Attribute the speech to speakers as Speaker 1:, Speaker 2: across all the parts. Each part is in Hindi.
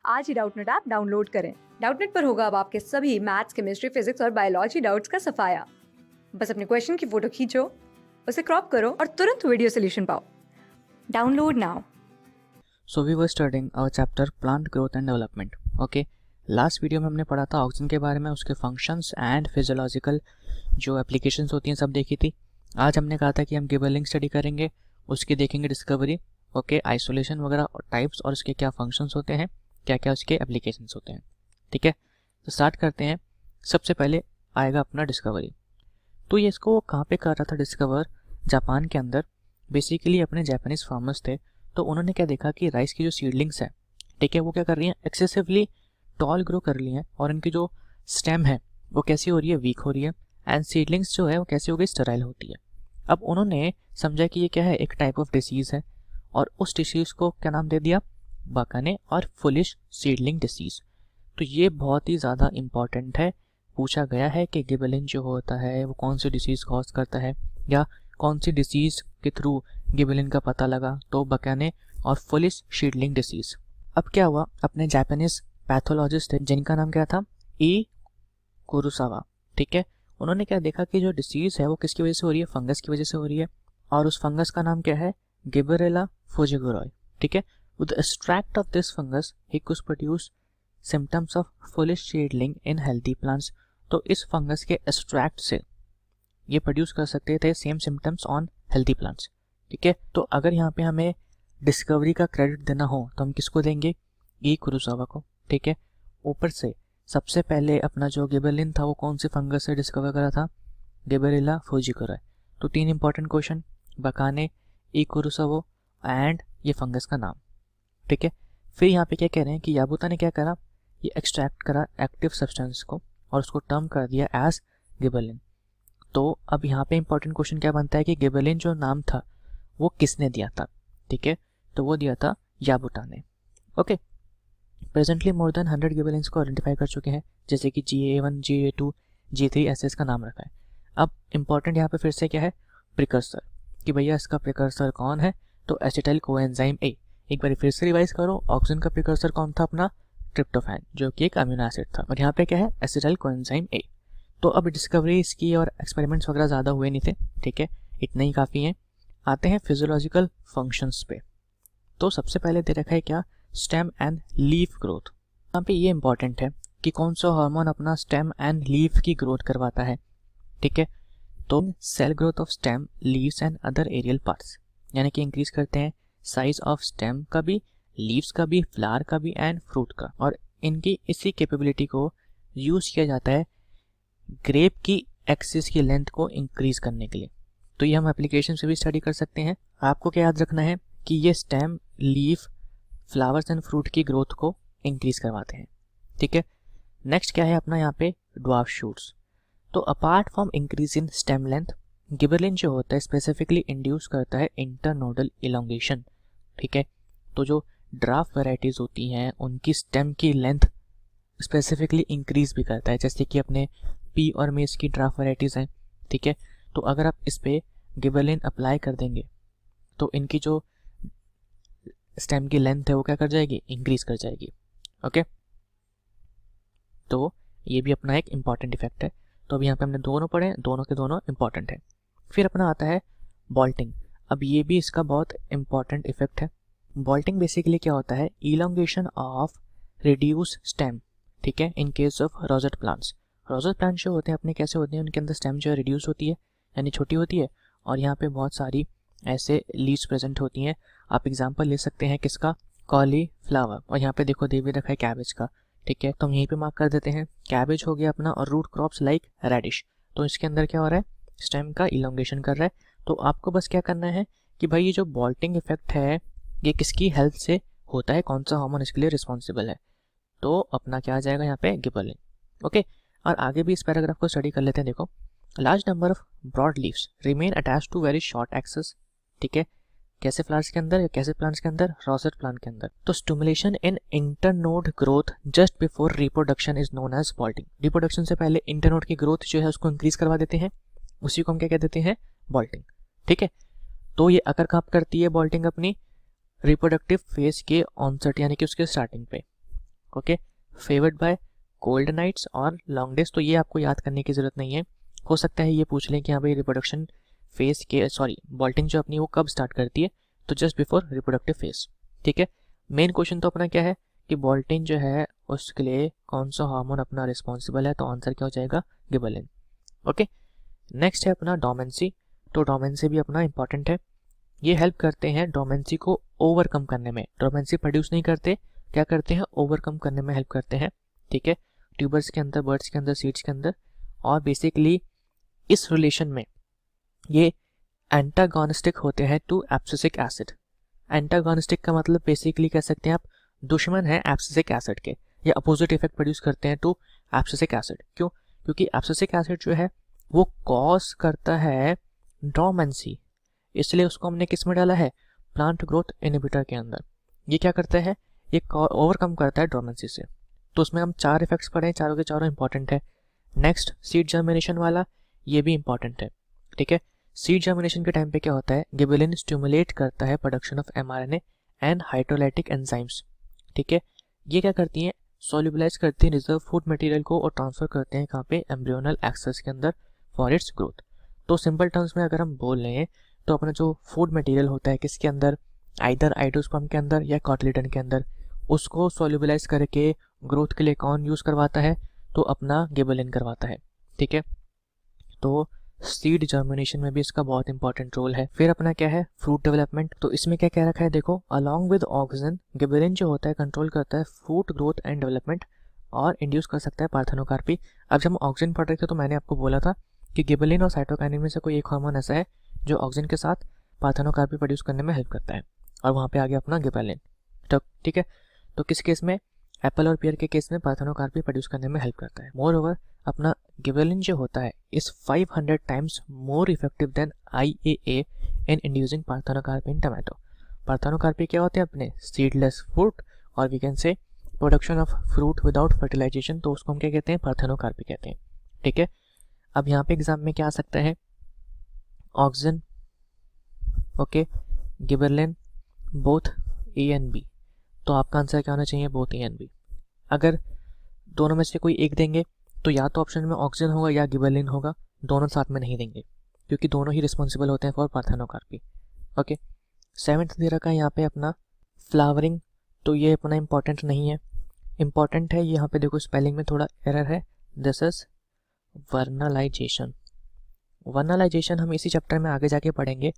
Speaker 1: आज ही डाउटनेट ऐप डाउनलोड करें। डाउटनेट पर होगा अब आपके सभी मैथ्स, केमिस्ट्री, फिजिक्स और बायोलॉजी डाउट्स का सफाया। बस अपने क्वेश्चन की फोटो खींचो, उसे क्रॉप करो और तुरंत वीडियो सोल्यूशन पाओ। Download now.
Speaker 2: So we were studying our chapter plant growth and development. Okay, last video में हमने पढ़ा था ऑक्सीजन के बारे में, उसके फंक्शंस एंड फिजियोलॉजिकल जो एप्लीकेशंस होती हैं सब देखी थी। आज हमने कहा था कि हम गिबरेलिंग स्टडी करेंगे, उसकी देखेंगे डिस्कवरी, ओके, आइसोलेशन वगैरह और टाइप्स और उसके क्या फंक्शंस होते हैं, क्या क्या उसके एप्लीकेशंस होते हैं। ठीक है, तो स्टार्ट करते हैं। सबसे पहले आएगा अपना डिस्कवरी। तो ये इसको कहाँ पे कर रहा था डिस्कवर? जापान के अंदर। बेसिकली अपने जापानीज फार्मर्स थे, तो उन्होंने क्या देखा कि राइस की जो सीडलिंग्स है, ठीक है, वो क्या कर रही हैं, एक्सेसिवली टॉल ग्रो कर रही हैं और इनकी जो स्टेम है वो कैसी हो रही है, वीक हो रही है, एंड सीडलिंग्स जो है वो कैसी हो गई, स्टेराइल होती है। अब उन्होंने समझा कि ये क्या है, एक टाइप ऑफ डिसीज़ है, और उस डिसीज़ को क्या नाम दे दिया, बकाने और फुलिश सीडलिंग डिसीज़। तो ये बहुत ही ज़्यादा इम्पॉर्टेंट है। पूछा गया है कि गिबरेलिन जो होता है वो कौन सी डिसीज़ कॉज करता है, या कौन सी डिसीज़ के थ्रू गिबरेलिन का पता लगा, तो बकाने और फुलिश सीडलिंग डिसीज़। अब क्या हुआ, अपने जापानीज पैथोलॉजिस्ट थे जिनका नाम क्या था, ई कुरुसावा। ठीक है, उन्होंने क्या देखा कि जो डिसीज़ है वो किसकी वजह से हो रही है, फंगस की वजह से हो रही है, और उस फंगस का नाम क्या है, गिबरेला फुजिगुरोई। ठीक है, with extract of this fungus he could produce symptoms of foolish seedling in healthy plants. तो इस फंगस के एक्सट्रैक्ट से ये प्रोड्यूस कर सकते थे same symptoms on healthy plants. ठीक है, तो अगर यहाँ पे हमें डिस्कवरी का क्रेडिट देना हो तो हम किसको देंगे, ई कुरुसावा को। ठीक है, ऊपर से सबसे पहले अपना जो गिबरेलिन था वो कौन सी फंगस से डिस्कवर करा था, गिबरेला फुजिगुरोई। तो 3 important question, bakanae, E Kurosawa and ये फंगस का नाम। ठीक है, फिर यहाँ पे क्या कह रहे हैं कि याबुता ने क्या करा, ये एक्सट्रैक्ट करा एक्टिव सब्सटेंस को और उसको टर्म कर दिया एज गिबरेलिन। तो अब यहाँ पे इंपॉर्टेंट क्वेश्चन क्या बनता है कि गिबरेलिन जो नाम था वो किसने दिया था। ठीक है, तो वो दिया था याबुता ने। ओके, प्रेजेंटली मोर देन 100 गिबरेलिन्स को आइडेंटिफाई कर चुके हैं, जैसे कि GA1, GA2, G3 ऐसे इसका नाम रखा है। अब इंपॉर्टेंट यहाँ पे फिर से क्या है, प्रिकर्सर, कि भैया इसका प्रिकर्सर कौन है, तो एसिटाइल कोएंजाइम ए। एक बार फिर से रिवाइज करो, ऑक्सीजन का प्रिकर्सर कौन था, अपना ट्रिप्टोफैन, जो कि एक अमीनो एसिड था, और यहाँ पे क्या है, एसिटाइल कोएंजाइम ए। तो अब डिस्कवरी इसकी और एक्सपेरिमेंट्स वगैरह ज़्यादा हुए नहीं थे। ठीक है, इतना ही काफ़ी है। आते हैं फिजियोलॉजिकल फंक्शंस पे। तो सबसे पहले दे रखा है क्या, स्टेम एंड लीफ ग्रोथ। यहाँ पे ये इंपॉर्टेंट है कि कौन सा हार्मोन अपना स्टेम एंड लीफ की ग्रोथ करवाता है। ठीक है, तो cell growth of stem, leaves and other aerial parts, यानी कि इंक्रीज करते हैं साइज ऑफ स्टेम का भी, लीव्स का भी, फ्लावर का भी एंड फ्रूट का, और इनकी इसी कैपेबिलिटी को यूज़ किया जाता है ग्रेप की एक्सिस की लेंथ को इंक्रीज करने के लिए। तो ये हम एप्लीकेशन से भी स्टडी कर सकते हैं। आपको क्या याद रखना है कि ये stem, leaf, flowers and fruit की ग्रोथ को इंक्रीज करवाते हैं। ठीक है, नेक्स्ट क्या है अपना यहाँ पे, ड्वार्फ शूट्स। तो apart from increase in stem length, gibberellin जो होता है स्पेसिफिकली इंड्यूस करता है इंटरनोडल इलोंगेशन। ठीक है, तो जो ड्राफ्ट वेराइटीज होती हैं उनकी स्टेम की लेंथ स्पेसिफिकली इंक्रीज भी करता है, जैसे कि अपने पी और मेज की ड्राफ्ट वेराइटीज़ हैं। ठीक है, तो अगर आप इस पे गिबरेलिन अप्लाई कर देंगे तो इनकी जो स्टेम की लेंथ है वो क्या कर जाएगी, इंक्रीज कर जाएगी। ओके, तो ये भी अपना एक इम्पॉर्टेंट इफेक्ट है। तो अब यहाँ पे हमने दोनों पढ़े, दोनों के दोनों इंपॉर्टेंट है। फिर अपना आता है बॉल्टिंग। अब ये भी इसका बहुत इंपॉर्टेंट इफेक्ट है। बॉल्टिंग बेसिकली क्या होता है, इलोंगेशन ऑफ रिड्यूस स्टेम। ठीक है, in case of rosette plants. Rosette plant जो होते हैं अपने कैसे होते हैं, उनके अंदर स्टेम जो है रिड्यूस होती है, यानी छोटी होती है, और यहाँ पे बहुत सारी ऐसे लीव्स प्रेजेंट होती हैं। आप एग्जांपल ले सकते हैं किसका, कॉलीफ्लावर, और यहाँ पे देखो दे भी रखा है कैबेज का। ठीक है, तो हम यहीं पे मार्क कर देते हैं, कैबेज हो गया अपना, और रूट क्रॉप्स लाइक रेडिश। तो इसके अंदर क्या हो रहा है, स्टेम का इलोंगेशन कर रहा है। तो आपको बस क्या करना है कि भाई ये जो बॉल्टिंग इफेक्ट है ये किसकी हेल्थ से होता है, कौन सा हार्मोन इसके लिए रिस्पॉन्सिबल है, तो अपना क्या आ जाएगा यहाँ पे, गिबरेलिन। ओके, और आगे भी इस पैराग्राफ को स्टडी कर लेते हैं। देखो, large number of broad leaves remain attached to very short axis. ठीक है, कैसे फ्लावर्स के अंदर या कैसे प्लांट्स के अंदर, रोसेट प्लांट के अंदर। तो stimulation in internode growth just before reproduction is known as bolting. Reproduction से पहले इंटरनोड की ग्रोथ जो है उसको इंक्रीज करवा देते हैं, उसी को हम क्या कह देते हैं, बॉल्टिंग। ठीक है, तो ये अगर कब करती है बॉल्टिंग, अपनी रिप्रोडक्टिव फेज के ऑनसेट यानी कि उसके स्टार्टिंग पे। Okay, favoured by cold nights और लॉन्ग डेज, तो ये आपको याद करने की ज़रूरत नहीं है। हो सकता है ये पूछ लें कि हाँ भाई रिप्रोडक्शन फेज के बॉल्टिंग जो अपनी वो कब स्टार्ट करती है, तो जस्ट बिफोर रिप्रोडक्टिव फेज। ठीक है, मेन क्वेश्चन तो अपना क्या है कि बॉल्टिंग जो है उसके लिए कौन सा हार्मोन अपना रिस्पॉन्सिबल है, तो आंसर क्या हो जाएगा, गिबरेलिन। ओके, नेक्स्ट है अपना डोमेंसी। तो डोमेंसी भी अपना इंपॉर्टेंट है, ये हेल्प करते हैं डोमेंसी को ओवरकम करने में। डोमेंसी प्रोड्यूस नहीं करते, क्या करते हैं, ओवरकम करने में हेल्प करते हैं। ठीक है, ट्यूबर्स के अंदर, बर्ड्स के अंदर, सीड्स के अंदर। और बेसिकली इस रिलेशन में ये एंटागोनिस्टिक होते हैं टू एब्सिसिक एसिड। एंटागोनिस्टिक का मतलब बेसिकली कह सकते हैं आप दुश्मन है एब्सिसिक एसिड के, या अपोजिट इफेक्ट प्रोड्यूस करते हैं टू एब्सिसिक एसिड। क्यों? क्योंकि एब्सिसिक एसिड जो है वो कॉज करता है डोमेंसी, इसलिए उसको हमने किस में डाला है, प्लांट ग्रोथ इनहिबिटर के अंदर। ये क्या करता है, ये ओवरकम करता है डोमेंसी से। तो उसमें हम 4 इफेक्ट्स पढ़े, चारों के चारों इंपॉर्टेंट है। नेक्स्ट सीड जर्मिनेशन वाला, ये भी इंपॉर्टेंट है। ठीक है, सीड जर्मिनेशन के टाइम पे क्या होता है, गिबरेलिन स्टिमुलेट करता है production of mRNA and hydrolytic enzymes. ठीक है, ये क्या करती हैं, सोल्यूबलाइज करती हैं रिजर्व फूड मटेरियल को और ट्रांसफर करते हैं कहाँ पे, एम्ब्रियोनल एक्सेस के अंदर फॉर इट्स ग्रोथ। तो सिंपल टर्म्स में अगर हम बोल रहे हैं तो अपना जो फूड मटेरियल होता है किसके अंदर, आइदर आइडोस्पर्म के अंदर या कॉटिलिडन के अंदर, उसको सोल्यूबलाइज करके ग्रोथ के लिए कौन यूज़ करवाता है, तो अपना गिबरेलिन करवाता है। ठीक है, तो सीड जर्मिनेशन में भी इसका बहुत इंपॉर्टेंट रोल है। फिर अपना क्या है, फ्रूट डेवलपमेंट। तो इसमें क्या कह रखा है, देखो, अलॉन्ग विद ऑक्सीजन गिबरेलिन जो होता है कंट्रोल करता है फ्रूट ग्रोथ एंड डेवलपमेंट और इंड्यूस कर सकता है पार्थेनोकार्पी। अब जब हम ऑक्सीजन पढ़ रहे थे तो मैंने आपको बोला था कि गिबरेलिन और साइटोकाइनिन में से कोई एक हार्मोन ऐसा है जो ऑक्सीजन के साथ पार्थेनोकार्पी प्रोड्यूस करने में हेल्प करता है, और वहाँ पे आ गया अपना गिबरेलिन। तो ठीक है, तो किस केस में, एप्पल और पियर के केस में पार्थेनोकार्पी प्रोड्यूस करने में हेल्प करता है। मोर ओवर अपना गिबरेलिन जो होता है is 500 times more effective than IAA in inducing parthenocarpy in tomato. Parthenocarpy क्या होते हैं, अपने सीडलेस फ्रूट, और we can say production of fruit without fertilization, तो उसको हम क्या कहते हैं, पार्थेनोकार्पी कहते हैं। ठीक है, अब यहाँ पे एग्जाम में क्या आ सकता है, oxygen, okay, gibberellin, both A and B। तो आपका आंसर क्या होना चाहिए, बोथ A एंड B। अगर दोनों में से कोई एक देंगे तो या तो ऑप्शन में ऑक्सीजन होगा या गिबरेलिन होगा, दोनों साथ में नहीं देंगे क्योंकि दोनों ही रिस्पॉन्सिबल होते हैं फॉर पार्थेनोकार्पी। ओके, 7th दे रखा है यहाँ पे अपना फ्लावरिंग, तो ये अपना इंपॉर्टेंट नहीं है। इंपॉर्टेंट है यहाँ पे, देखो स्पेलिंग में थोड़ा एरर है, दिस इज वर्नलाइजेशन। वर्नलाइजेशन हम इसी चैप्टर में आगे जाके पढ़ेंगे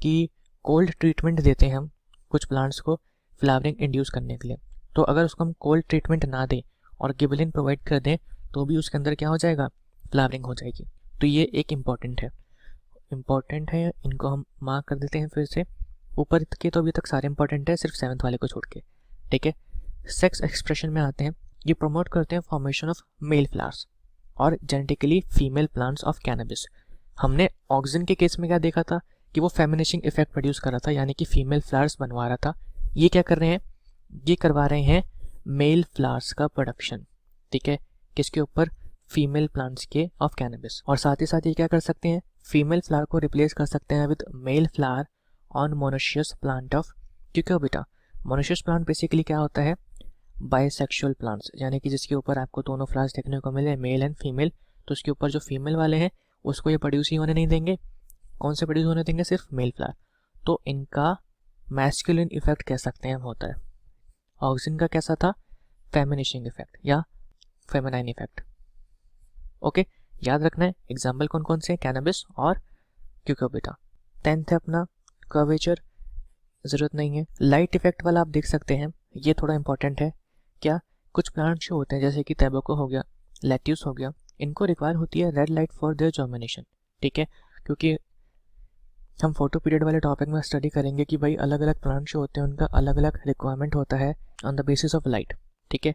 Speaker 2: कि कोल्ड ट्रीटमेंट देते हैं हम कुछ प्लांट्स को फ्लावरिंग इंड्यूस करने के लिए। तो अगर उसको हम कोल्ड ट्रीटमेंट ना दें और गिबरेलिन प्रोवाइड कर दें तो भी उसके अंदर क्या हो जाएगा, फ्लावरिंग हो जाएगी। तो ये एक इम्पॉर्टेंट है, इनको हम मार्क कर देते हैं फिर से। ऊपर के तो अभी तक सारे इंपॉर्टेंट है, सिर्फ 7th वाले को छोड़ के। ठीक है, सेक्स एक्सप्रेशन में आते हैं। ये प्रमोट करते हैं फॉर्मेशन ऑफ मेल फ्लावर्स और genetically female plants of cannabis. हमने ऑक्सीजन के केस में क्या देखा था कि वो फेमिनिशिंग इफेक्ट प्रोड्यूस कर रहा था, यानी कि फीमेल फ्लावर्स बनवा रहा था। ये क्या कर रहे हैं, ये करवा रहे हैं मेल फ्लावर्स का प्रोडक्शन। ठीक है, किसके ऊपर, फीमेल प्लांट्स के ऑफ कैनबिस। और साथ ही साथ ये क्या कर सकते हैं, फीमेल फ्लावर को रिप्लेस कर सकते हैं with male flower on monoecious plant of Cucurbita. Monoecious plant basically क्या होता है, बाइसेक्सुअल प्लांट्स, यानी कि जिसके ऊपर आपको दोनों फ्लावर्स देखने को मिले, मेल एंड फीमेल। तो उसके ऊपर जो फीमेल वाले हैं उसको ये प्रोड्यूस ही होने नहीं देंगे। कौन से प्रोड्यूस होने देंगे, सिर्फ मेल फ्लावर। तो इनका मैस्कुलिन इफेक्ट कह सकते हैं हम होता है। ऑक्सीजन का कैसा था, फेमिनिशिंग इफेक्ट या फेमिनाइन इफेक्ट। ओके, याद रखना है एग्जाम्पल कौन कौन से, कैनबिस और क्यूक्यूबिटा। 10th है अपना कर्वेचर, ज़रूरत नहीं है। लाइट इफेक्ट वाला आप देख सकते हैं, ये थोड़ा इंपॉर्टेंट है। क्या, कुछ प्लांट जो होते हैं जैसे कि टैबेको हो गया, लेट्यूस हो गया, इनको रिक्वायर होती है red light for their germination. ठीक है, क्योंकि हम फोटो पीरियड वाले टॉपिक में स्टडी करेंगे कि भाई अलग अलग प्लांट जो होते हैं उनका अलग अलग रिक्वायरमेंट होता है on the basis of light. ठीक है,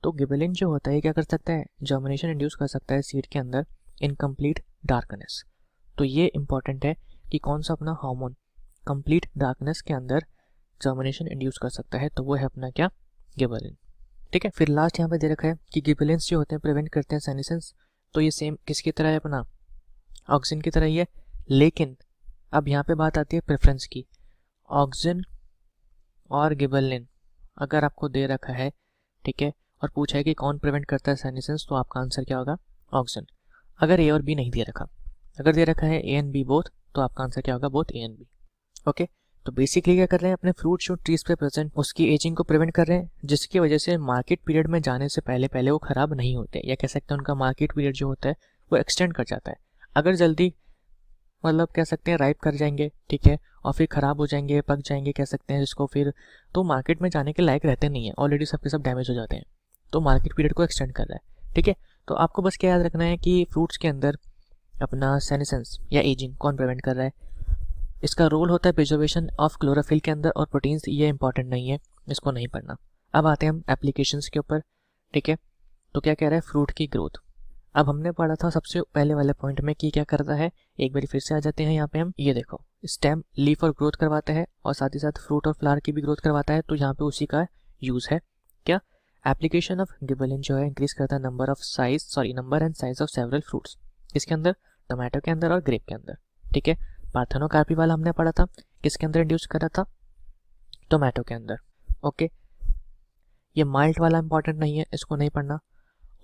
Speaker 2: तो गिबरेलिन जो होता है क्या कर सकता है, जर्मिनेशन इंड्यूस कर सकता है सीड के अंदर इन कंप्लीट डार्कनेस। तो ये इंपॉर्टेंट है कि कौन सा अपना हार्मोन कंप्लीट डार्कनेस के अंदर जर्मिनेशन इंड्यूस कर सकता है, तो वो है अपना क्या, गिबरेलिन। ठीक है, फिर लास्ट यहाँ पे दे रखा है कि गिबरेलिन्स जो होते हैं प्रिवेंट करते हैं सेनेसेंस। तो ये सेम किसकी तरह है, अपना ऑक्सीजन की तरह ही है। लेकिन अब यहाँ पे बात आती है प्रेफरेंस की। ऑक्सीजन और गिबरेलिन अगर आपको दे रखा है, ठीक है, और पूछा है कि कौन प्रिवेंट करता है सेनेसेंस, तो आपका आंसर क्या होगा? ऑक्सिन। अगर ए और बी नहीं दे रखा, अगर दे रखा है ए एंड बी बोथ, तो आपका आंसर क्या होगा? Both A and B. Okay, तो बेसिकली क्या कर रहे हैं, अपने फ्रूट जो ट्रीज पे प्रेजेंट उसकी एजिंग को प्रिवेंट कर रहे हैं, जिसकी वजह से मार्केट पीरियड में जाने से पहले पहले वो खराब नहीं होते, या कह सकते हैं उनका मार्केट पीरियड जो होता है वो एक्सटेंड कर जाता है। अगर जल्दी मतलब कह सकते हैं राइप कर जाएंगे, ठीक है, और फिर ख़राब हो जाएंगे, पक जाएंगे कह सकते हैं जिसको, फिर तो मार्केट में जाने के लायक रहते नहीं है, ऑलरेडी सबके सब डैमेज हो जाते हैं, तो मार्केट पीरियड को एक्सटेंड कर रहा है। ठीक है, तो आपको बस क्या याद रखना है कि फ्रूट्स के अंदर अपना सेनेसेंस या एजिंग कौन प्रिवेंट कर रहा है, इसका रोल होता है प्रिजर्वेशन ऑफ क्लोरोफिल के अंदर और प्रोटीन्स, ये इंपॉर्टेंट नहीं है, इसको नहीं पढ़ना। अब आते हैं हम एप्लीकेशंस के ऊपर। ठीक है, तो क्या कह रहा है, फ्रूट की ग्रोथ। अब हमने पढ़ा था सबसे पहले वाले पॉइंट में कि क्या करता है, एक बार फिर से आ जाते हैं यहाँ पे हम। ये देखो, स्टेम लीफ और ग्रोथ करवाता है और साथ ही साथ फ्रूट और फ्लावर की भी ग्रोथ करवाता है, तो यहाँ पे उसी का यूज़ है। क्या एप्लीकेशन ऑफ गिबरेलिन जो है इंक्रीज करता है number and size of several fruits, इसके अंदर टमाटो के अंदर और ग्रेप के अंदर। ठीक है, पार्थेनोकार्पी वाला हमने पढ़ा था, किसके अंदर इंड्यूस करा था? टोमेटो के अंदर। ओके, ये माल्ट वाला इंपॉर्टेंट नहीं है, इसको नहीं पढ़ना।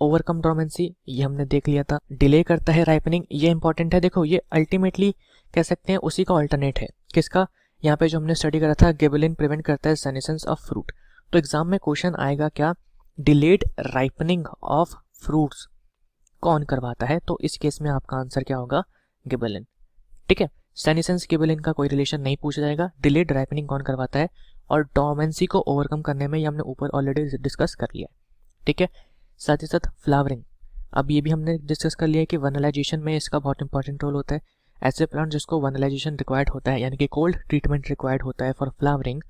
Speaker 2: ओवरकम डोर्मेंसी, ये हमने देख लिया था। डिले करता है राइपनिंग, ये इंपॉर्टेंट है। देखो, ये अल्टीमेटली कह सकते हैं उसी का ऑल्टरनेट है, किसका? यहाँ पे जो हमने स्टडी करा था, गिबरेलिन प्रिवेंट करता है सेनेसेंस ऑफ फ्रूट। तो एग्जाम में क्वेश्चन आएगा क्या, डिलेड राइपनिंग ऑफ फ्रूट्स कौन करवाता है? तो इस केस में आपका आंसर क्या होगा? गिबरेलिन। ठीक है, सेनेसेंस गिबरेलिन का कोई रिलेशन नहीं पूछा जाएगा, डिलेड राइपनिंग कौन करवाता है, और डोर्मेंसी को ओवरकम करने में ये हमने ऊपर ऑलरेडी डिस्कस कर लिया है। ठीक है, साथ ही साथ फ्लावरिंग, अब ये भी हमने डिस्कस कर लिया है कि वनलाइजेशन में इसका बहुत इंपॉर्टेंट रोल होता है। ऐसे प्लांट जिसको वनलाइजेशन रिक्वायर्ड होता है, यानी कि कोल्ड ट्रीटमेंट रिक्वायर्ड होता है फॉर फ्लावरिंग,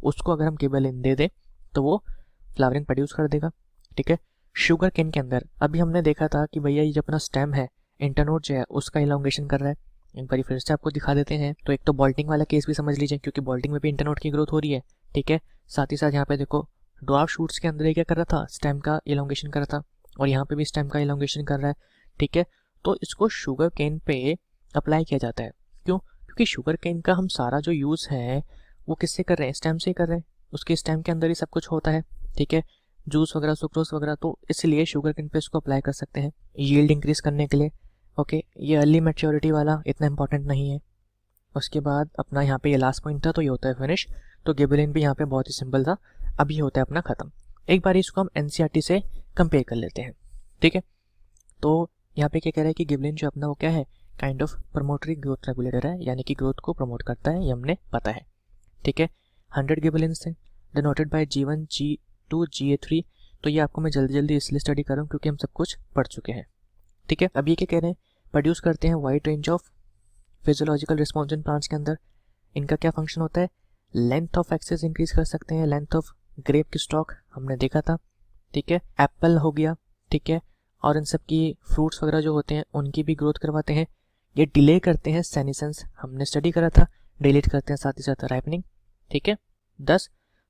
Speaker 2: उसको अगर हम गिबरेलिन दे दें तो वो फ्लावरिंग प्रोड्यूस कर देगा। ठीक है, शुगर केन के अंदर अभी हमने देखा था कि भैया ये जो अपना स्टेम है, इंटरनोड जो है उसका इलांगेशन कर रहा है। एक बार फिर से आपको दिखा देते हैं, तो एक तो बॉल्टिंग वाला केस भी समझ लीजिए, क्योंकि बॉल्टिंग में भी इंटरनोड की ग्रोथ हो रही है। ठीक है, साथ ही साथ यहाँ पे देखो, ड्वार्फ शूट्स के अंदर ये क्या कर रहा था, स्टेम का इलांगेशन कर रहा था, और यहाँ पे भी स्टेम का इलांगेशन कर रहा है। ठीक है, तो इसको शुगर केन पे अप्लाई किया जाता है। क्यों? क्योंकि शुगर केन का हम सारा जो यूज़ है वो किससे कर रहे हैं? स्टेम से कर रहे हैं, उसके स्टेम के अंदर ही सब कुछ होता है। ठीक है, जूस वगैरह, सुक्रोज वगैरह, तो इसलिए शुगर केन पे इसको अप्लाई कर सकते हैं यील्ड इंक्रीज करने के लिए। ओके, ये अर्ली मैच्योरिटी वाला इतना इंपॉर्टेंट नहीं है। उसके बाद अपना यहाँ पे ये लास्ट पॉइंट था, तो ये होता है फिनिश। तो गिबरेलिन भी यहाँ पे बहुत ही सिंपल था, अब ये होता है अपना खत्म। एक बार इसको हम एनसीईआरटी से कंपेयर कर लेते हैं। ठीक है, तो यहाँ पे क्या कह रहा है कि गिबरेलिन जो अपना वो क्या है, काइंड ऑफ प्रमोटरी ग्रोथ रेगुलेटर है, यानी कि ग्रोथ को प्रमोट करता है, ये हमने पता है। ठीक है, 100 गिबरेलिन्स थे denoted by G1 G2 GA3, तो ये आपको मैं जल्दी इसलिए स्टडी कर रहा हूँ क्योंकि हम सब कुछ पढ़ चुके हैं। ठीक है, अब ये क्या कह रहे हैं, प्रोड्यूस करते हैं wide range of physiological response in plants के अंदर। इनका क्या फंक्शन होता है, लेंथ ऑफ एक्सेस इंक्रीज कर सकते हैं, लेंथ ऑफ ग्रेप की स्टॉक हमने देखा था। ठीक है, एप्पल हो गया, ठीक है, और इन सब की फ्रूट्स वगैरह जो होते हैं उनकी भी ग्रोथ करवाते हैं। ये डिले करते हैं सेनेसेंस, हमने स्टडी करा था, डिलीट करते हैं साथ ही साथ राइपनिंग। ठीक है, 10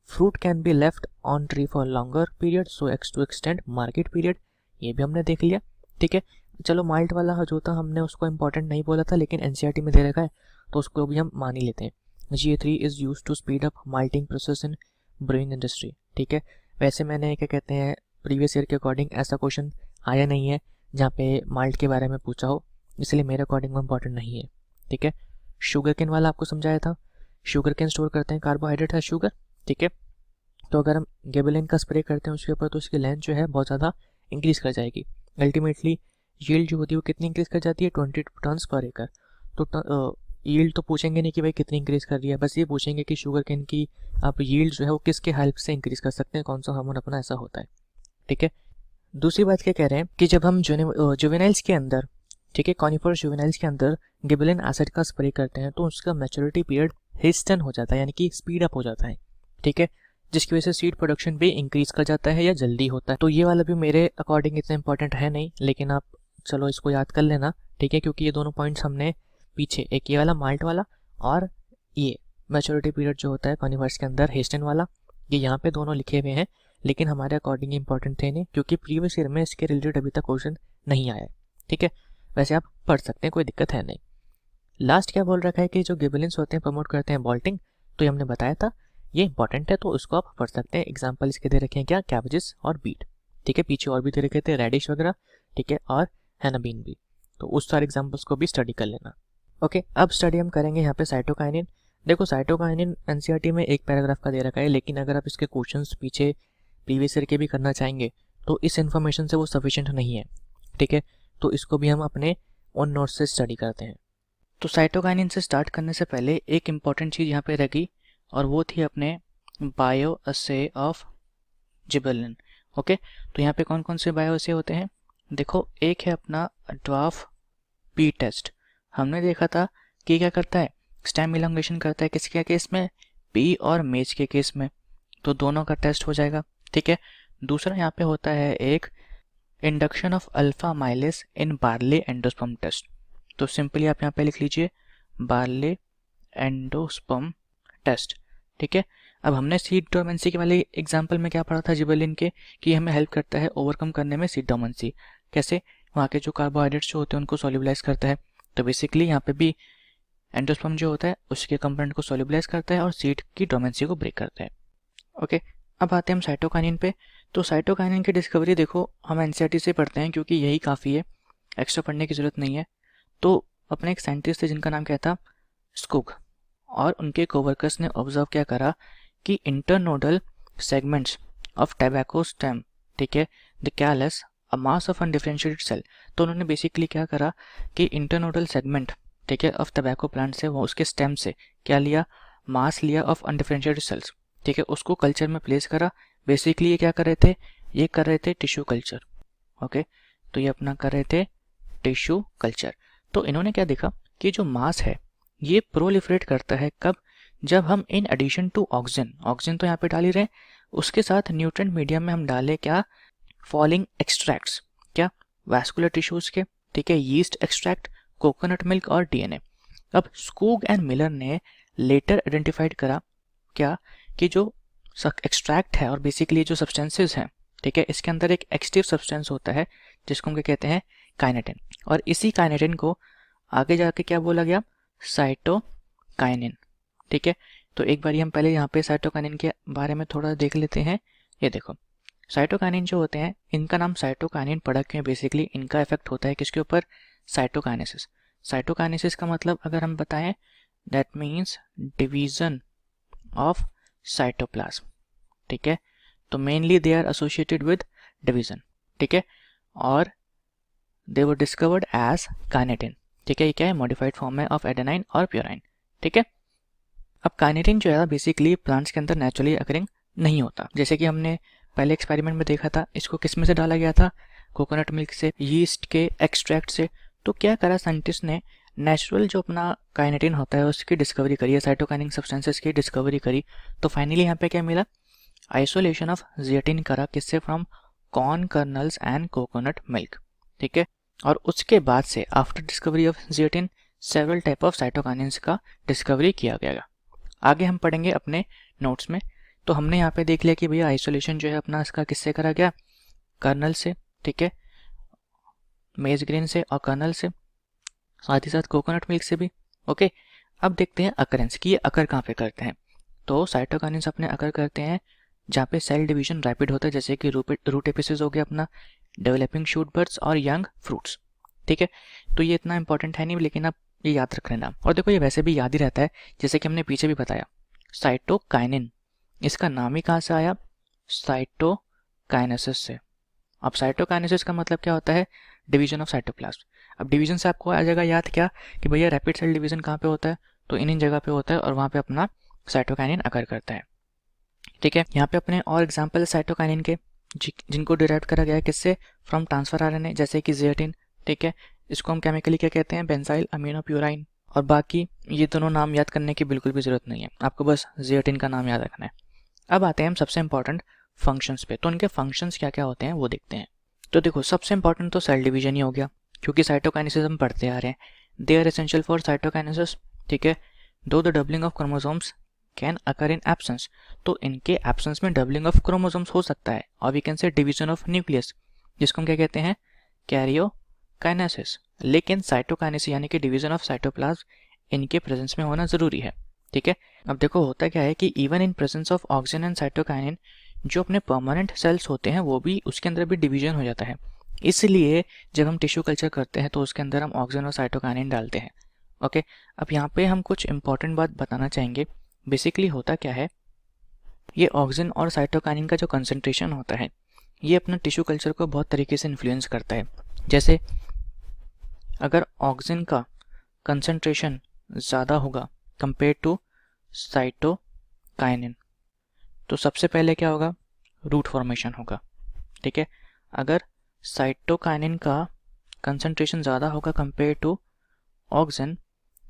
Speaker 2: fruit can be left on tree for longer period so as to extend market period, ये भी हमने देख लिया। ठीक है, चलो माल्ट वाला जो था हमने उसको इंपॉर्टेंट नहीं बोला था, लेकिन एनसीईआरटी में दे रखा है तो उसको भी हम मान ही लेते हैं। GA3 is use to speed up malting process in brewing industry. ठीक है, वैसे मैंने क्या कहते हैं प्रीवियस ईयर के अकॉर्डिंग ऐसा क्वेश्चन आया नहीं है जहाँ पे माल्ट के बारे में पूछा हो, इसलिए मेरे अकॉर्डिंग वो इंपॉर्टेंट नहीं है। ठीक है, शुगर केन वाला आपको समझाया था, शुगर केन स्टोर करते हैं कार्बोहाइड्रेट है शुगर। ठीक है, तो अगर हम गिबरेलिन का स्प्रे करते हैं उसके ऊपर, तो उसकी लेंथ जो है बहुत ज़्यादा इंक्रीज़ कर जाएगी। अल्टीमेटली यील्ड जो होती है वो कितनी इंक्रीज़ कर जाती है, 20 टन्स पर एकड़। तो यील्ड तो पूछेंगे नहीं कि भाई कितनी इंक्रीज़ कर रही है, बस ये पूछेंगे कि शुगर केन की आप यील्ड जो है वो किसके हेल्प से इंक्रीज़ कर सकते हैं, कौन सा हार्मोन अपना ऐसा होता है। ठीक है, दूसरी बात क्या कह रहे हैं कि जब हम जुवेनाइल्स के अंदर, ठीक है, कॉनिफरस जुवेनाइल्स के अंदर गिबरेलिन एसिड का स्प्रे करते हैं तो उसका मैच्योरिटी पीरियड हेस्टन हो जाता है, यानी कि स्पीड अप हो जाता है। ठीक है, जिसकी वजह से सीड प्रोडक्शन भी इंक्रीज कर जाता है या जल्दी होता है। तो ये वाला भी मेरे अकॉर्डिंग इतना इंपॉर्टेंट है नहीं, लेकिन आप चलो इसको याद कर लेना। ठीक है, क्योंकि ये दोनों पॉइंट्स हमने पीछे, एक ये वाला माल्ट वाला और ये मैच्योरिटी पीरियड जो होता है कॉनिफरस के अंदर हेस्टन वाला, ये यहाँ पे दोनों लिखे हुए हैं, लेकिन हमारे अकॉर्डिंग इंपॉर्टेंट थे नहीं, क्योंकि प्रीवियस ईयर में इसके रिलेटेड अभी तक क्वेश्चन नहीं आया है। ठीक है, वैसे आप पढ़ सकते हैं, कोई दिक्कत है नहीं। लास्ट क्या बोल रखा है कि जो गिबरेलिन्स होते हैं प्रमोट करते हैं बॉल्टिंग, तो ये हमने बताया था, ये इंपॉर्टेंट है तो उसको आप पढ़ सकते हैं। एग्जाम्पल इसके दे रखे हैं क्या, कैबेजेस और बीट। ठीक है, पीछे और भी दे रखे थे, रेडिश वगैरह, ठीक है, और हेनाबीन भी। तो उस सारे एग्जाम्पल्स को भी स्टडी कर लेना। ओके, अब स्टडी हम करेंगे यहाँ पे साइटोकाइनिन। देखो साइटोकाइनिन एनसीईआरटी में एक पैराग्राफ का दे रखा है, लेकिन अगर आप इसके क्वेश्चंस पीछे प्रीवियस ईयर के भी करना चाहेंगे तो इस इन्फॉर्मेशन से वो सफिशिएंट नहीं है, ठीक है। तो इसको भी हम अपने ऑन नोट्स से स्टडी करते हैं। तो साइटोकाइनिन से स्टार्ट करने से पहले एक इम्पॉर्टेंट चीज़ यहाँ पे रहेगी, और वो थी अपने बायो असे ऑफ जिबरेलिन। ओके, तो यहाँ पे कौन कौन से बायो असे होते हैं? देखो, एक है अपना ड्वार्फ पी टेस्ट। हमने देखा था कि क्या करता है, स्टेम इलॉन्गेशन करता है किसके केस में, पी और मेज के केस में, तो दोनों का टेस्ट हो जाएगा, ठीक है। दूसरा यहाँ पे होता है एक induction of alpha amylase in barley endosperm test. तो सिंपली आप यहाँ पे लिख लीजिए बार्ले एंडोस्पर्म टेस्ट, ठीक है। अब हमने सीड डोमेंसी के वाले एग्जाम्पल में क्या पढ़ा था जिबरेलिन के, कि हमें हेल्प करता है ओवरकम करने में सीड डोमेंसी। कैसे? वहाँ के जो कार्बोहाइड्रेट्स जो होते हैं उनको सोल्यूबलाइज करता है। तो बेसिकली यहाँ पे भी एंडोस्पर्म जो होता है उसके कंपोनेंट को सोल्यूबलाइज करता है और सीड की डोमेंसी को ब्रेक करता है। ओके, अब आते हैं हम साइटोकाइनिन पे। तो साइटोकाइनिन की डिस्कवरी देखो हम एनसीईआरटी से पढ़ते हैं, क्योंकि यही काफ़ी है, एक्स्ट्रा पढ़ने की ज़रूरत नहीं है। तो अपने एक साइंटिस्ट थे जिनका नाम क्या था, स्कूग, और उनके कोवर्कर्स ने ऑब्जर्व क्या करा कि internodal segments of tobacco stem, ठीक है, the callus a mass of undifferentiated cell. तो उन्होंने बेसिकली क्या करा कि इंटरनोडल सेगमेंट, ठीक है, ऑफ टैबैको प्लांट से, वो उसके स्टेम से क्या लिया, मास लिया ऑफ अनडिफरेंशिएटेड सेल्स, ठीक है, उसको कल्चर में प्लेस करा। बेसिकली ये क्या कर रहे थे, ये कर रहे थे टिश्यू कल्चर। ओके, तो ये अपना कर रहे थे टिश्यू कल्चर। तो इन्होंने क्या देखा कि जो मास है ये प्रोलिफरेट करता है कब, जब हम इन एडिशन टू ऑक्सीजन तो यहाँ पे डाल ही रहे हैं, उसके साथ न्यूट्रिएंट मीडियम में हम डालें क्या, फॉलिंग एक्सट्रैक्ट्स, क्या, वैस्कुलर टिश्यूज के, ठीक है, यीस्ट एक्सट्रैक्ट, कोकोनट मिल्क और डीएनए। अब स्कूग एंड मिलर ने लेटर आइडेंटिफाइड करा क्या, कि जो एक्सट्रैक्ट है और बेसिकली जो सब्सटेंसेस हैं, ठीक है, इसके अंदर एक एक्टिव सब्सटेंस होता है जिसको हम क्या कहते हैं, काइनेटिन। और इसी काइनेटिन को आगे जाके क्या बोला गया, साइटोकाइनिन, ठीक है। तो एक बार हम पहले यहाँ पे साइटोकाइनिन के बारे में थोड़ा देख लेते हैं। ये देखो, साइटोकाइनिन जो होते हैं इनका नाम साइटोकाइनिन पड़ा क्यों, बेसिकली इनका इफेक्ट होता है किसके ऊपर, साइटोकाइनेसिस। साइटोकाइनेसिस का मतलब अगर हम बताएं, that means division of cytoplasm, ठीक है। तो mainly they are associated with division, ठीक है, और they were discovered as kinetin, ठीक है। ये क्या है, मॉडिफाइड फॉर्म है ऑफ एडेनाइन और प्यूराइन, ठीक है। अब काइनेटिन जो है बेसिकली प्लांट्स के अंदर नेचुरली अकरिंग नहीं होता, जैसे कि हमने पहले एक्सपेरिमेंट में देखा था। इसको किस में से डाला गया था, कोकोनट मिल्क से, यीस्ट के एक्सट्रैक्ट से। तो क्या करा साइंटिस्ट ने, नेचुरल जो अपना काइनेटिन होता है उसकी डिस्कवरी करी है, साइटोकाइनिन सब्सटेंसेस की डिस्कवरी करी। तो फाइनली यहाँ पे क्या मिला, आइसोलेशन ऑफ जियाटिन करा, किससे, from corn colonel's and coconut milk, ठीक है। और उसके बाद से after discovery of zeatin several type of cytokinins का डिस्कवरी किया गया। आगे हम पढ़ेंगे अपने नोट्स में। तो हमने यहाँ पे देख लिया कि भैया आइसोलेशन जो है अपना इसका किससे करा गया, कर्नल से, ठीक है, मेज ग्रेन से और कर्नल से, साथ ही साथ कोकोनट मिल्क से भी। ओके, अब देखते हैं अकरेंस कि ये अकर कहाँ पे करते हैं। तो साइटोकाइनिन्स अपने अकर करते हैं जहाँ पे सेल डिवीजन रैपिड होता है, जैसे कि रूट एपिसेस हो गया अपना, डेवलपिंग शूट बर्ड्स और यंग फ्रूट्स, ठीक है। तो ये इतना इंपॉर्टेंट है नहीं, लेकिन आप ये याद रख लेना। और देखो ये वैसे भी याद ही रहता है, जैसे कि हमने पीछे भी बताया, साइटोकाइनिन इसका नाम ही कहाँ से आया, साइटोकाइनेसिस से। अब साइटोकाइनेसिस का मतलब क्या होता है, डिवीजन ऑफ साइटोप्लाज्म। अब डिवीजन से आपको आ जाएगा याद क्या, कि भैया रैपिड सेल डिवीजन कहाँ पे होता है, तो इन जगह पे होता है, और वहाँ पे अपना साइटोकाइनिन अकर करता है, ठीक है। यहाँ पे अपने और एग्जाम्पल साइटोकाइनिन के जिनको डिराइव करा गया है किससे, फ्रॉम ट्रांसफर आरएनए, जैसे कि जियाटिन, ठीक है। इसको हम केमिकली क्या कहते हैं, बेंजाइल अमीनोप्यूराइन। और बाकी ये दोनों नाम याद करने की बिल्कुल भी जरूरत नहीं है, आपको बस जियाटिन का नाम याद रखना है। अब आते हैं हम सबसे इंपॉर्टेंट फंक्शंस पे। तो उनके फंक्शंस क्या क्या होते हैं वो देखते हैं। तो देखो सबसे इंपॉर्टेंट तो सेल डिवीजन ही हो गया, क्योंकि साइटोकाइनेसिस हम पढ़ते आ रहे हैं, they are essential for cytokinesis, ठीक है। Though the doubling of chromosomes can occur in absence, तो इनके एब्सेंस में डबलिंग ऑफ क्रोमोसोम्स हो सकता है, और we can say division of nucleus, जिसको हम क्या कहते हैं, कैरियोकाइनेसिस। लेकिन साइटोकाइनेसिस यानी कि डिवीजन ऑफ साइटोप्लाज्म इनके प्रेजेंस में होना जरूरी है, ठीक है। अब देखो होता क्या है कि even in presence of oxygen and cytokinin जो अपने परमानेंट सेल्स होते हैं वो भी उसके अंदर भी डिवीजन हो जाता है। इसलिए जब हम टिश्यू कल्चर करते हैं तो उसके अंदर हम ऑक्सिन और साइटोकाइनिन डालते हैं। ओके, अब यहाँ पे हम कुछ इंपॉर्टेंट बात बताना चाहेंगे। बेसिकली होता क्या है, ये ऑक्सिन और साइटोकाइनिन का जो कंसंट्रेशन होता है ये अपना टिश्यू कल्चर को बहुत तरीके से इन्फ्लुएंस करता है। जैसे अगर ऑक्सिन का कंसंट्रेशन ज़्यादा होगा कंपेयर टू साइटोकाइनिन तो सबसे पहले क्या होगा, रूट फॉर्मेशन होगा। ठीक है, अगर साइटोकाइनिन का कंसंट्रेशन ज़्यादा होगा कंपेयर टू ऑक्सिन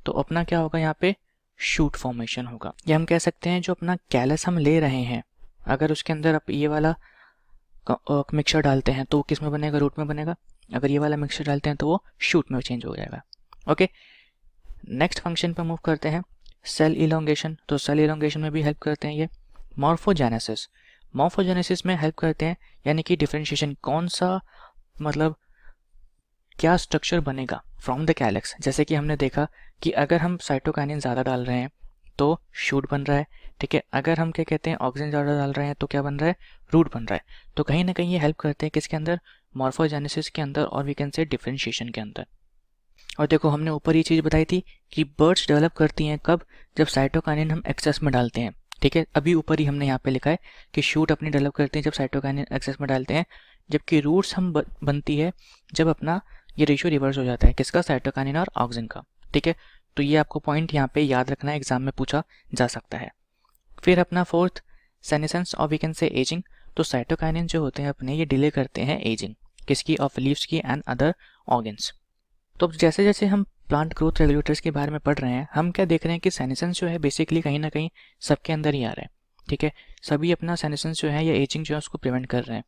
Speaker 2: तो अपना क्या होगा, यहाँ पे शूट फॉर्मेशन होगा। या हम कह सकते हैं जो अपना कैलस हम ले रहे हैं अगर उसके अंदर आप ये वाला मिक्सचर डालते हैं तो वो किस में बनेगा, रूट में बनेगा। अगर ये वाला मिक्सचर डालते हैं तो वो शूट में चेंज हो जाएगा। ओके, नेक्स्ट फंक्शन पे मूव करते हैं, सेल इलोंगेशन। तो सेल इलोंगेशन में भी हेल्प करते हैं ये। मॉर्फोजेनेसिस, मॉर्फोजेनेसिस में हेल्प करते हैं, यानी कि डिफरेंशिएशन, कौन सा मतलब क्या स्ट्रक्चर बनेगा फ्रॉम द कैलेक्स। जैसे कि हमने देखा कि अगर हम साइटोकाइनिन ज़्यादा डाल रहे हैं तो शूट बन रहा है। ठीक है, अगर हम क्या कहते हैं ऑक्सीजन ज़्यादा डाल रहे हैं तो क्या बन रहा है, रूट बन रहा है। तो कहीं ना कहीं ये हेल्प करते हैं किसके अंदर, मॉर्फोजेनेसिस के अंदर, और वी कैन से डिफरेंशिएशन के अंदर। और देखो हमने ऊपर ये चीज़ बताई थी कि बर्ड्स डेवलप करती हैं कब, जब साइटोकाइनिन हम एक्सेस में डालते हैं। ठीक है, अभी ऊपर ही हमने यहाँ पे लिखा है कि शूट अपनी डेवलप करती हैं जब साइटोकाइनिन एक्सेस में डालते हैं, जबकि रूट्स हम बनती है जब अपना ये रेशियो रिवर्स हो जाता है, किसका, साइटोकाइनिन और ऑक्सिन का। ठीक है, तो ये आपको पॉइंट यहाँ पे याद रखना है, एग्जाम में पूछा जा सकता है। फिर अपना फोर्थ, सेनेसेंस और वी कैन से एजिंग। तो साइटोकाइनिन जो होते हैं अपने, ये डिले करते हैं एजिंग किसकी, ऑफ लीव्स की एंड अदर ऑर्गन्स। तो जैसे जैसे हम प्लांट ग्रोथ रेगुलेटर्स के बारे में पढ़ रहे हैं, हम क्या देख रहे हैं कि सेनेसेंस जो है बेसिकली कहीं ना कहीं सबके अंदर ही आ रहा है। ठीक है, सभी अपना सेनेसेंस जो है या एजिंग जो है उसको प्रिवेंट कर रहे हैं।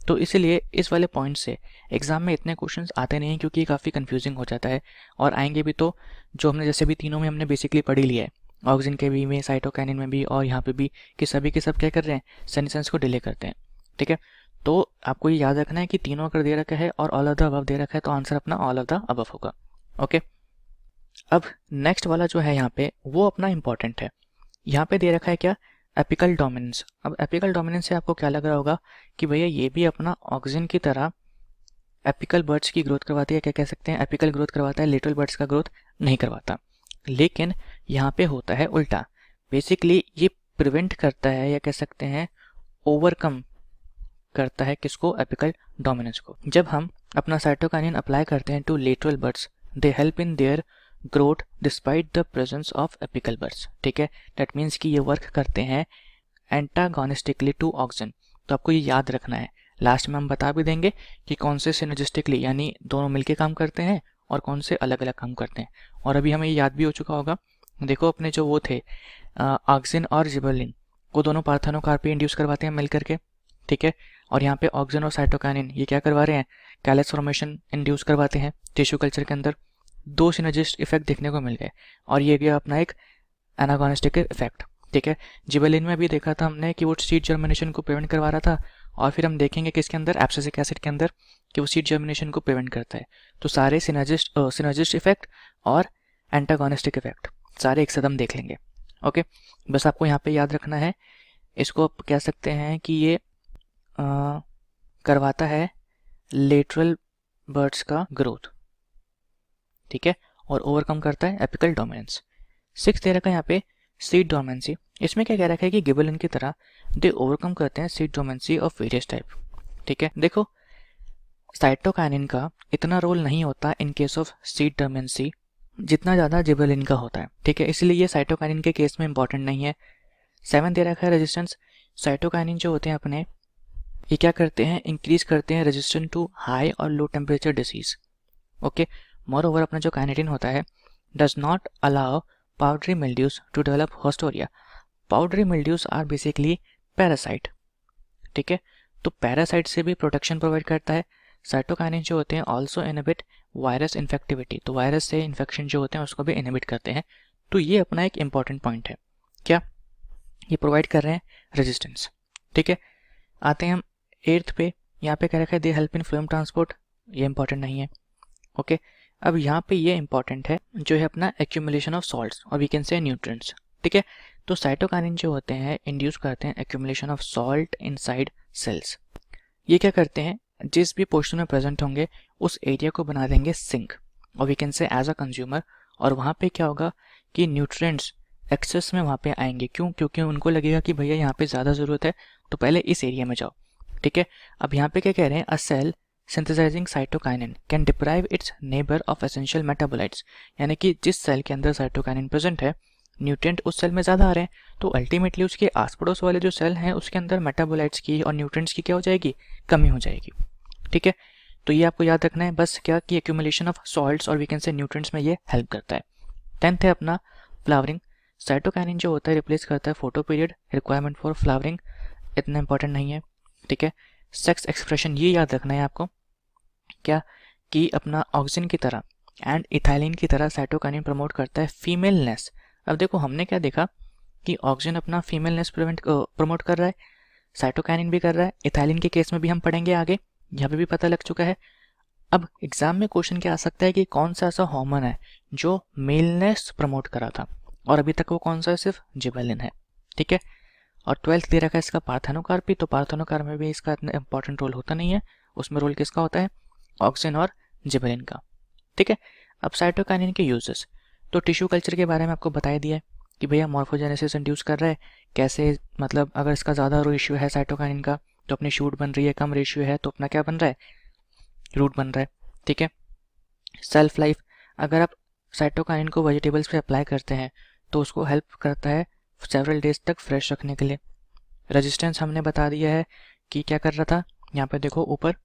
Speaker 2: तो इसलिए इस वाले पॉइंट से एग्जाम में इतने क्वेश्चंस आते नहीं, क्योंकि ये काफ़ी कंफ्यूजिंग हो जाता है, और आएंगे भी तो जो हमने जैसे भी तीनों में हमने बेसिकली पढ़ी लिया है, ऑक्सिन के भी में, साइटोकाइनिन में भी, और यहाँ पे भी, कि सभी के सब क्या कर रहे हैं, सेनेसेंस को डिले करते हैं। ठीक है, तो आपको ये याद रखना है कि तीनों अगर दे रखा है और ऑल ऑफ द अबव दे रखा है तो आंसर अपना ऑल ऑफ द अबव होगा। ओके, अब नेक्स्ट वाला जो है यहाँ पे वो अपना इंपॉर्टेंट है। यहाँ पे दे रखा है क्या, एपिकल डोमिनेंस। अब एपिकल डोमिनेंस से आपको क्या लग रहा होगा कि भैया ये भी अपना ऑक्सिन की तरह एपिकल बर्ड्स की ग्रोथ करवाती है, क्या कह सकते हैं, एपिकल ग्रोथ करवाता है, लेटरल बर्ड्स का ग्रोथ नहीं करवाता। लेकिन यहाँ पे होता है उल्टा, बेसिकली ये प्रिवेंट करता है, या कह सकते हैं ओवरकम करता है किसको, एपिकल डोमिनेंस को। जब हम अपना साइटोकाइनिन अप्लाई करते हैं to lateral buds, they help in their growth despite the presence of apical buds. ठीक है, दैट मीन्स कि ये वर्क करते हैं एंटागोनिस्टिकली टू ऑक्सिन। तो आपको ये याद रखना है, लास्ट में हम बता भी देंगे कि कौन से सिनर्जिस्टिकली यानी दोनों मिलके काम करते हैं और कौन से अलग अलग काम करते हैं। और अभी हमें ये याद भी हो चुका होगा, देखो अपने जो वो थे ऑक्सिन और जिबरलिन को दोनों पार्थेनोकार्पी इंड्यूस करवाते हैं मिल करके। ठीक है, और यहाँ पे ऑक्सिन और साइटोकाइनिन ये क्या करवा रहे हैं, कैलस फॉर्मेशन इंड्यूस करवाते हैं टिश्यू कल्चर के अंदर। दो सिनर्जिस्ट इफेक्ट देखने को मिल गए, और ये गया अपना एक एनागोनिस्टिक इफेक्ट। ठीक है, जिबरलिन में भी देखा था हमने कि वो सीड जर्मिनेशन को प्रिवेंट करवा रहा था, और फिर हम देखेंगे कि इसके अंदर एब्सिसिक एसिड के अंदर कि वो सीड जर्मिनेशन को प्रिवेंट करता है। तो सारे सिनर्जिस्ट इफेक्ट और एंटागोनिस्टिक इफेक्ट सारे एक साथ हम देख लेंगे। ओके, बस आपको यहाँ पे याद रखना है, इसको आप कह सकते हैं कि ये करवाता है लेटरल बर्ड्स का ग्रोथ। ठीक है, और ओवरकम करता है एपिकल डोमिनेंस। 6 दे रखा है यहाँ पे सीड डोमेंसी। इसमें क्या कह रखा है कि गिबेलिन की तरह दे ओवरकम करते हैं seed dormancy of various type. ठीक है, देखो साइटोकाइनिन का इतना रोल नहीं होता in case of seed dormancy जितना ज़्यादा जिबेलिन का होता है। ठीक है, इसलिए ये साइटोकाइनिन के केस में इंपॉर्टेंट नहीं है। 7 दे रखा है रेजिस्टेंस। साइटोकाइनिन जो होते हैं अपने, ये क्या करते हैं, इंक्रीज करते हैं रेजिस्टेंस टू हाई और low temperature disease. Okay, moreover अपना जो काइनेटिन होता है does not allow powdery mildews to develop haustoria. Powdery mildews are basically parasite. ठीक है, तो पैरासाइट से भी प्रोटेक्शन प्रोवाइड करता है। साइटोकाइनिन जो होते हैं ऑल्सो इनहिबिट वायरस इन्फेक्टिविटी, तो वायरस से इन्फेक्शन जो होते हैं उसको भी इनहिबिट करते हैं। तो ये अपना एक इंपॉर्टेंट पॉइंट है, क्या ये प्रोवाइड कर रहे हैं रेजिस्टेंस। ठीक है, आते हैं हम 8th पे, यहाँ पे कह रखा है दे हेल्प इन फ्लूइड ट्रांसपोर्ट, ये इंपॉर्टेंट नहीं है। ओके, अब यहाँ पे ये इंपॉर्टेंट है जो है अपना एक्यूमुलेशन ऑफ सॉल्ट्स और वी कैन से न्यूट्रिएंट्स। ठीक है, तो साइटोकाइनिन जो होते हैं इंड्यूस करते हैं accumulation of salt inside cells. ये क्या करते हैं, जिस भी पोर्शन में प्रेजेंट होंगे उस एरिया को बना देंगे सिंक, और we can say as a consumer, और वहाँ पे क्या होगा कि न्यूट्रिएंट्स एक्सेस में वहाँ पे आएंगे। क्यों? क्योंकि उनको लगेगा कि भैया यहाँ पे ज़्यादा ज़रूरत है तो पहले इस एरिया में जाओ। ठीक है, अब यहाँ पे क्या कह रहे हैं, a cell synthesising cytokinin can deprive its neighbour of essential metabolites, यानी कि जिस सेल के अंदर साइटोकाइनिन प्रेजेंट है न्यूट्रिएंट उस सेल में ज़्यादा आ रहे हैं, तो अल्टीमेटली उसके आस पड़ोस वाले जो सेल हैं उसके अंदर मेटाबोलाइट्स की और न्यूट्रिएंट्स की क्या हो जाएगी, कमी हो जाएगी। ठीक है, तो ये आपको याद रखना है बस, क्या कि एक्यूमुलेशन ऑफ सॉल्ट्स और वी कैन से न्यूट्रिएंट्स में ये हेल्प करता है। 10th है अपना फ्लावरिंग। साइटोकाइनिन जो होता है रिप्लेस करता है photo period requirement for flowering, इतना इंपॉर्टेंट नहीं है। ठीक है, सेक्स एक्सप्रेशन ये याद रखना है आपको, क्या कि अपना ऑक्सिन की तरह एंड इथाइलिन की तरह साइटोकाइनिन प्रमोट करता है फीमेलनेस। अब देखो हमने क्या देखा कि ऑक्सिन अपना फीमेलनेस प्रमोट कर रहा है, साइटोकाइनिन भी कर रहा है, इथाइलिन के केस में भी हम पढ़ेंगे आगे, यहाँ पे भी पता लग चुका है। अब एग्जाम में क्वेश्चन क्या आ सकता है कि कौन सा ऐसा हार्मोन है जो मेलनेस प्रमोट करा था, और अभी तक वो कौन सा है, सिर्फ जिबेलिन है। ठीक है, और 12th दे रखा है इसका पार्थेनोकार्पी, तो पार्थेनोकार्प में भी इसका इतना इंपॉर्टेंट रोल होता नहीं है, उसमें रोल किसका होता है, ऑक्सिन और जिबेलिन का। ठीक है, अब साइटोकाइनिन के यूजेस, तो टिश्यू कल्चर के बारे में आपको बताया दिया है कि भैया मॉर्फोजेनेसिस इंड्यूस कर रहा है, कैसे, मतलब अगर इसका ज़्यादा रेशियो है साइटोकाइनिन का तो अपनी शूट बन रही है, कम रेशियो है तो अपना क्या बन रहा है, रूट बन रहा है। ठीक है, सेल्फ लाइफ, अगर आप साइटोकाइनिन को वेजिटेबल्स पे अप्लाई करते हैं तो उसको हेल्प करता है सेवरल डेज तक फ्रेश रखने के लिए। रेजिस्टेंस हमने बता दिया है कि क्या कर रहा था, यहाँ पे देखो ऊपर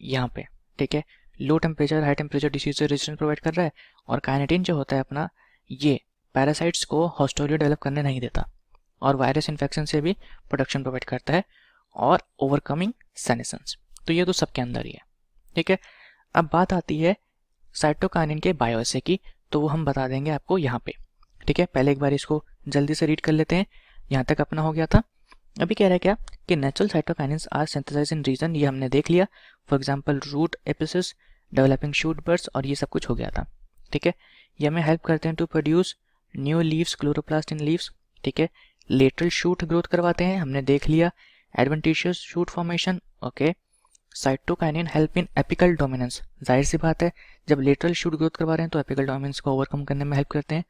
Speaker 2: यहाँ पे। ठीक है, low temperature high temperature disease से रेजिस्टेंस प्रोवाइड कर रहा है, और काइनेटिन जो होता है अपना ये पैरासाइट्स को हॉस्टोलियो डेवलप करने नहीं देता, और वायरस इन्फेक्शन से भी प्रोटेक्शन प्रोवाइड करता है, और ओवरकमिंग सेनेसेंस, तो ये तो सबके अंदर ही है। ठीक है, अब बात आती है साइटोकाइनिन के बायोएसे की, तो वो हम बता देंगे आपको यहाँ पे। ठीक है, पहले एक बार इसको जल्दी से रीड कर लेते हैं, यहाँ तक अपना हो गया था। अभी कह रहा है क्या कि natural cytokinins are synthesized in region, ये हमने देख लिया, for example root apices, developing shoot buds, और ये सब कुछ हो गया था। ठीक है, ये हमें हेल्प करते हैं to produce new leaves, chloroplast in leaves. ठीक है, लेटरल शूट ग्रोथ करवाते हैं, हमने देख लिया, adventitious shoot formation. Okay, cytokinin help in apical dominance, जाहिर सी बात है जब लेटरल शूट ग्रोथ करवा रहे हैं तो एपिकल डोमिनेंस को ओवरकम करने में हेल्प करते हैं,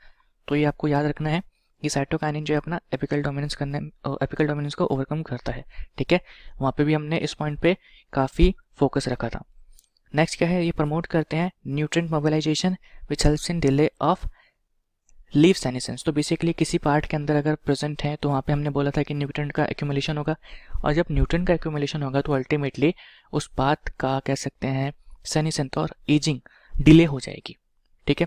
Speaker 2: तो ये आपको याद रखना है कि साइटोकाइनिन जो है अपना एपिकल डोमिनेंस को ओवरकम करता है। ठीक है, वहाँ पे भी हमने इस पॉइंट पे काफ़ी फोकस रखा था। नेक्स्ट क्या है, ये प्रमोट करते हैं nutrient mobilization which helps in delay of leaf senescence, तो बेसिकली किसी पार्ट के अंदर अगर प्रेजेंट है तो वहाँ पे हमने बोला था कि न्यूट्रिएंट का एक्यूमुलेशन होगा, और जब न्यूट्रिएंट का एक्यूमुलेशन होगा तो अल्टीमेटली उस पार्ट का कह सकते हैं सेनेसेंस और एजिंग डिले हो जाएगी। ठीक है,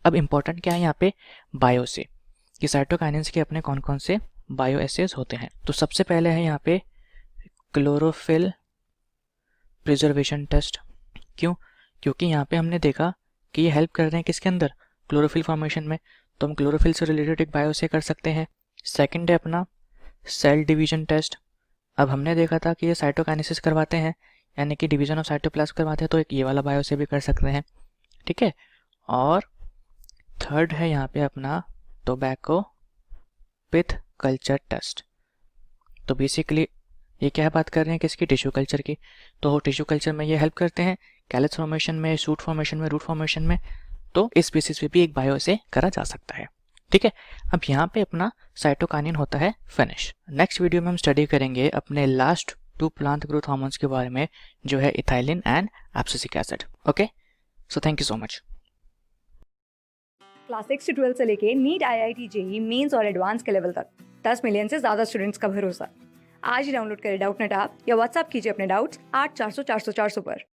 Speaker 2: अब इम्पॉर्टेंट क्या है यहाँ पे, बायोसे, कि साइटोकाइनिन्स के अपने कौन कौन से बायोएसेज होते हैं। तो सबसे पहले है यहाँ पे क्लोरोफिल प्रिजर्वेशन टेस्ट। क्यों? क्योंकि यहाँ पे हमने देखा कि ये हेल्प कर रहे हैं किसके अंदर, क्लोरोफिल फॉर्मेशन में, तो हम क्लोरोफिल से रिलेटेड एक बायोसे कर सकते हैं। सेकंड है अपना सेल डिवीजन टेस्ट। अब हमने देखा था कि ये साइटोकाइनेसिस करवाते हैं, यानी कि डिवीजन ऑफ साइटोप्लाज्म करवाते हैं, तो एक ये वाला बायोसे भी कर सकते हैं। ठीक है, और थर्ड है यहाँ पे अपना टोबैको पिथ कल्चर टेस्ट। तो बेसिकली ये क्या बात कर रहे हैं किसकी, टिश्यू कल्चर की, तो टिश्यू कल्चर में ये हेल्प करते हैं कैलस फॉर्मेशन में, शूट फॉर्मेशन में, रूट फॉर्मेशन में, तो इस बेसिस पे भी एक बायोसे करा जा सकता है। ठीक है, अब यहाँ पे अपना साइटोकाइनिन होता है फिनिश। नेक्स्ट वीडियो में हम स्टडी करेंगे अपने लास्ट 2 प्लांट ग्रोथ हार्मोन्स के बारे में, जो है ethylene and abscisic acid. Okay, so thank you so much.
Speaker 1: Class 6 से 12 से लेके नीट, IIT, JEE मेंस और एडवांस के लेवल तक 10 मिलियन से ज़्यादा स्टूडेंट्स का भरोसा। आज ही डाउनलोड करें डाउटनेट ऐप या व्हाट्सएप कीजिए अपने डाउट्स 8400 400 400 पर।